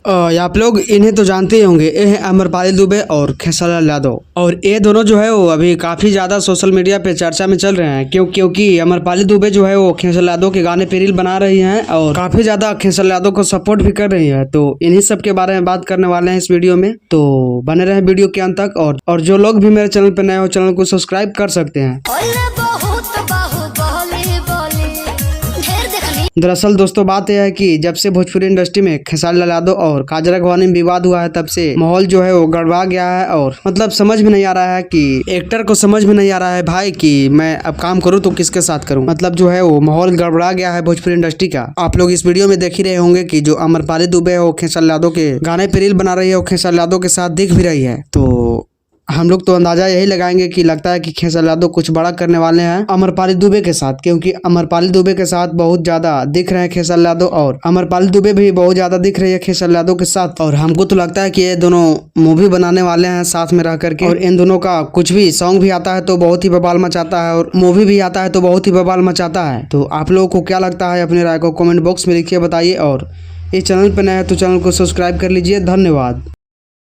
आप लोग इन्हें तो जानते ही होंगे, ये है अमरपाली दुबे और खेसारी यादव। और ये दोनों जो है वो अभी काफी ज्यादा सोशल मीडिया पे चर्चा में चल रहे हैं, क्योंकि अमरपाली दुबे जो है वो खेसारी यादव के गाने पे रील बना रही हैं और काफी ज्यादा खेसारी यादव को सपोर्ट भी कर रही है। तो इन्हीं सब के बारे में बात करने वाले हैं इस वीडियो में, तो बने रहे वीडियो के अंत तक। और जो लोग भी मेरे चैनल पे नए हो, चैनल को सब्सक्राइब कर सकते हैं। दरअसल दोस्तों बात यह है कि जब से भोजपुरी इंडस्ट्री में खेसारी लाल यादव और काजल राघवानी में विवाद हुआ है, तब से माहौल जो है वो गड़बड़ा गया है। और मतलब समझ में नहीं आ रहा है कि एक्टर को समझ में नहीं आ रहा है भाई कि मैं अब काम करूं तो किसके साथ करूं। मतलब जो है वो माहौल गड़बड़ा गया है भोजपुरी इंडस्ट्री का। आप लोग इस वीडियो में देख ही रहे होंगे कि जो अमरपाली दुबे है वो खेसारी यादव के गाने पे रील बना रही है और खेसारी यादव के साथ दिख भी रही है। तो हम लोग तो अंदाजा यही लगाएंगे कि लगता है कि खेसारी यादव कुछ बड़ा करने वाले हैं अमरपाली दुबे के साथ, क्योंकि अमरपाली दुबे के साथ बहुत ज्यादा दिख रहे हैं खेसारी यादव और अमरपाली दुबे भी बहुत ज्यादा दिख रही है खेसारी यादव के साथ। और हमको तो लगता है कि ये दोनों मूवी बनाने वाले हैं साथ में रह करके। और इन दोनों का कुछ भी सॉन्ग भी आता है तो बहुत ही बवाल मचाता है, और मूवी भी आता है तो बहुत ही बवाल मचाता है। तो आप लोगों को क्या लगता है, अपनी राय को कमेंट बॉक्स में लिखिए, बताइए। और इस चैनल पर नया है तो चैनल को सब्सक्राइब कर लीजिए। धन्यवाद।